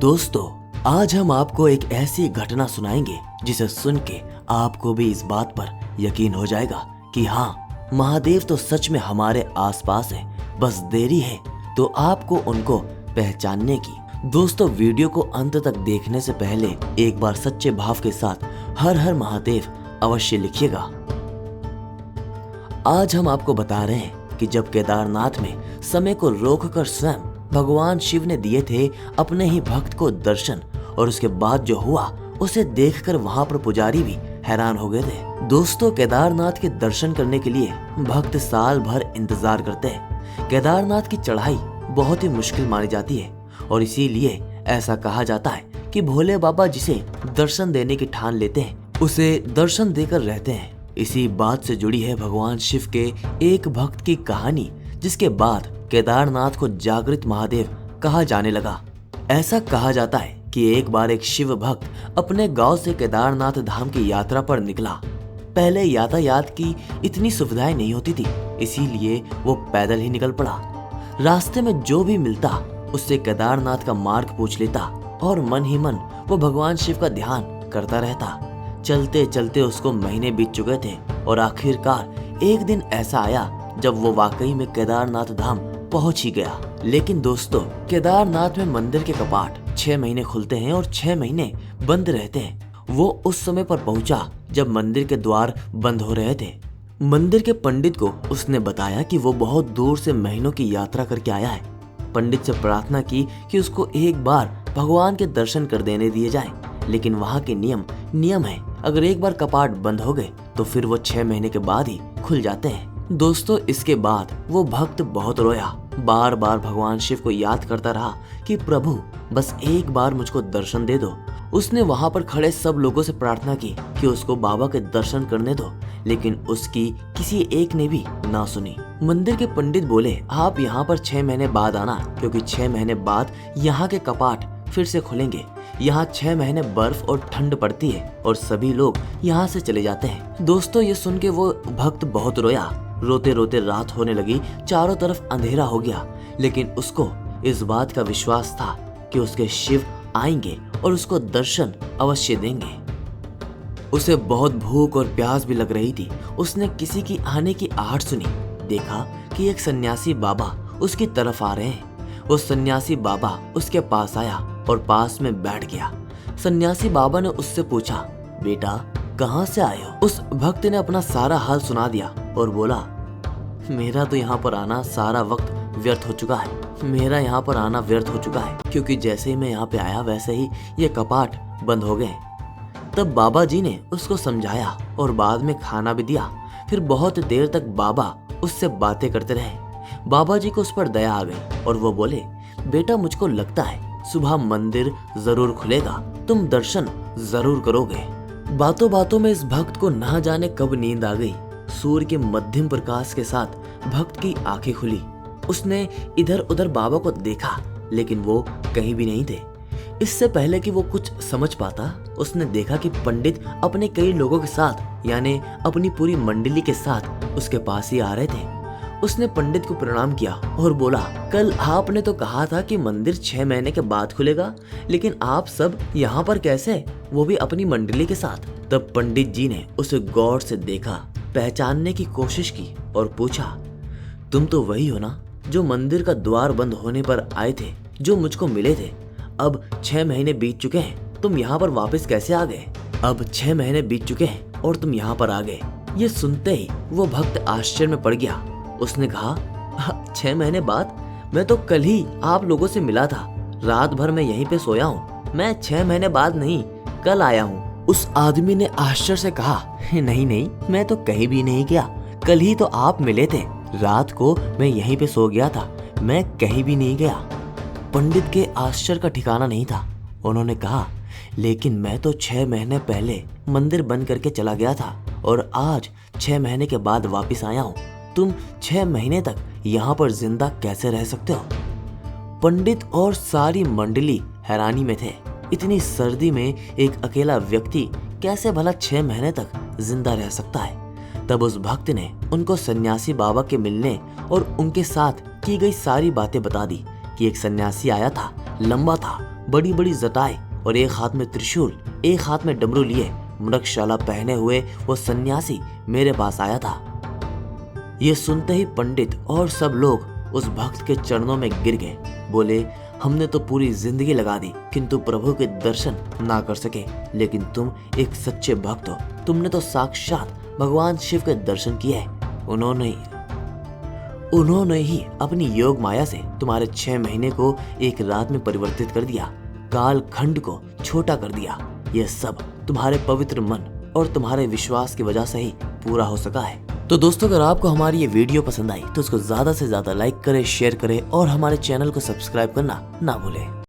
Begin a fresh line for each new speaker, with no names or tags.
दोस्तों, आज हम आपको एक ऐसी घटना सुनाएंगे जिसे सुन के आपको भी इस बात पर यकीन हो जाएगा कि हाँ, महादेव तो सच में हमारे आसपास है, बस देरी है तो आपको उनको पहचानने की। दोस्तों, वीडियो को अंत तक देखने से पहले एक बार सच्चे भाव के साथ हर हर महादेव अवश्य लिखिएगा। आज हम आपको बता रहे हैं कि जब केदारनाथ में समय को रोककर स्वयं भगवान शिव ने दिए थे अपने ही भक्त को दर्शन, और उसके बाद जो हुआ उसे देखकर वहां पर पुजारी भी हैरान हो गए थे। दोस्तों, केदारनाथ के दर्शन करने के लिए भक्त साल भर इंतजार करते हैं। केदारनाथ की चढ़ाई बहुत ही मुश्किल मानी जाती है और इसीलिए ऐसा कहा जाता है कि भोले बाबा जिसे दर्शन देने की ठान लेते हैं उसे दर्शन देकर रहते हैं। इसी बात से जुड़ी है भगवान शिव के एक भक्त की कहानी, जिसके बाद केदारनाथ को जागृत महादेव कहा जाने लगा। ऐसा कहा जाता है कि एक बार एक शिव भक्त अपने गांव से केदारनाथ धाम की यात्रा पर निकला। पहले यातायात की इतनी सुविधाएं नहीं होती थी, इसीलिए वो पैदल ही निकल पड़ा। रास्ते में जो भी मिलता उससे केदारनाथ का मार्ग पूछ लेता और मन ही मन वो भगवान शिव का ध्यान करता रहता। चलते चलते उसको महीने बीत चुके थे और आखिरकार एक दिन ऐसा आया जब वो वाकई में केदारनाथ धाम पहुंच ही गया। लेकिन दोस्तों, केदारनाथ में मंदिर के कपाट 6 महीने खुलते हैं और 6 महीने बंद रहते हैं। वो उस समय पर पहुंचा जब मंदिर के द्वार बंद हो रहे थे। मंदिर के पंडित को उसने बताया कि वो बहुत दूर से महीनों की यात्रा करके आया है। पंडित से प्रार्थना की कि उसको एक बार भगवान के दर्शन कर देने दिए जाए, लेकिन वहाँ के नियम है, अगर एक बार कपाट बंद हो गए तो फिर वो 6 महीने के बाद ही खुल जाते हैं। दोस्तों, इसके बाद वो भक्त बहुत रोया, बार बार भगवान शिव को याद करता रहा कि प्रभु बस एक बार मुझको दर्शन दे दो। उसने वहां पर खड़े सब लोगों से प्रार्थना की कि उसको बाबा के दर्शन करने दो, लेकिन उसकी किसी एक ने भी ना सुनी। मंदिर के पंडित बोले, आप यहाँ पर 6 महीने बाद आना, क्योंकि 6 महीने बाद यहाँ के कपाट फिर से खुलेंगे। यहाँ 6 महीने बर्फ और ठंड पड़ती है और सभी लोग यहाँ से चले जाते हैं। दोस्तों, ये सुन के वो भक्त बहुत रोया। रोते रोते रात होने लगी, चारों तरफ अंधेरा हो गया, लेकिन उसको इस बात का विश्वास था कि उसके शिव आएंगे और उसको दर्शन अवश्य देंगे। उसे बहुत भूख और प्यास भी लग रही थी। उसने किसी की आने की आहट सुनी, देखा कि एक सन्यासी बाबा उसकी तरफ आ रहे हैं। वो सन्यासी बाबा उसके पास आया और पास में बैठ गया। सन्यासी बाबा ने उससे पूछा, बेटा कहाँ से आए हो? उस भक्त ने अपना सारा हाल सुना दिया और बोला, मेरा तो यहाँ पर आना सारा वक्त व्यर्थ हो चुका है। मेरा यहाँ पर आना व्यर्थ हो चुका है, क्योंकि जैसे ही मैं यहाँ पे आया वैसे ही ये कपाट बंद हो गए। तब बाबा जी ने उसको समझाया और बाद में खाना भी दिया। फिर बहुत देर तक बाबा उससे बातें करते रहे। बाबा जी को उस पर दया आ गई और वो बोले, बेटा मुझको लगता है सुबह मंदिर जरूर खुलेगा, तुम दर्शन जरूर करोगे। बातों बातों में इस भक्त को ना जाने कब नींद आ गई। सूर्य के मध्यम प्रकाश के साथ भक्त की आंखें खुली। उसने इधर उधर बाबा को देखा, लेकिन वो कहीं भी नहीं थे। इससे पहले कि वो कुछ समझ पाता, उसने देखा कि पंडित अपने कई लोगों के साथ, यानी अपनी पूरी मंडली के साथ उसके पास ही आ रहे थे। उसने पंडित को प्रणाम किया और बोला, कल आपने तो कहा था कि मंदिर 6 महीने के बाद खुलेगा, लेकिन आप सब यहाँ पर कैसे, वो भी अपनी मंडली के साथ? तब पंडित जी ने उसे गौर से देखा, पहचानने की कोशिश की और पूछा, तुम तो वही हो ना जो मंदिर का द्वार बंद होने पर आए थे, जो मुझको मिले थे? अब 6 महीने बीत चुके हैं, तुम यहाँ पर वापस कैसे आ गए? अब 6 महीने बीत चुके हैं और तुम यहाँ पर आ गए। ये सुनते ही वो भक्त आश्चर्य में पड़ गया। उसने कहा, 6 महीने बाद? मैं तो कल ही आप लोगों से मिला था, रात भर मैं यहीं पे सोया हूँ। मैं 6 महीने बाद नहीं, कल आया हूँ। उस आदमी ने आश्चर्य से कहा, नहीं, मैं तो कहीं भी नहीं गया, कल ही तो आप मिले थे। रात को मैं यहीं पे सो गया था, मैं कहीं भी नहीं गया। पंडित के आश्चर्य का ठिकाना नहीं था। उन्होंने कहा, लेकिन मैं तो 6 महीने पहले मंदिर बंद करके चला गया था और आज 6 महीने के बाद वापिस आया हूँ। तुम 6 महीने तक यहाँ पर जिंदा कैसे रह सकते हो? पंडित और सारी मंडली हैरानी में थे। इतनी सर्दी में एक अकेला व्यक्ति कैसे भला 6 महीने तक जिंदा रह सकता है? तब उस भक्त ने उनको सन्यासी बाबा के मिलने और उनके साथ की गई सारी बातें बता दी कि एक सन्यासी आया था, लंबा था, बड़ी बड़ी जटाएं और एक हाथ में त्रिशूल, एक हाथ में डमरू लिए मृगशाला पहने हुए वो सन्यासी मेरे पास आया था। ये सुनते ही पंडित और सब लोग उस भक्त के चरणों में गिर गए। बोले, हमने तो पूरी जिंदगी लगा दी किंतु प्रभु के दर्शन ना कर सके, लेकिन तुम एक सच्चे भक्त हो, तुमने तो साक्षात भगवान शिव के दर्शन किए हैं। उन्होंने ही अपनी योग माया से तुम्हारे 6 महीने को एक रात में परिवर्तित कर दिया, काल खंड को छोटा कर दिया। यह सब तुम्हारे पवित्र मन और तुम्हारे विश्वास की वजह से ही पूरा हो सका है। तो दोस्तों, अगर आपको हमारी ये वीडियो पसंद आई तो उसको ज्यादा से ज्यादा लाइक करें, शेयर करें और हमारे चैनल को सब्सक्राइब करना ना भूलें।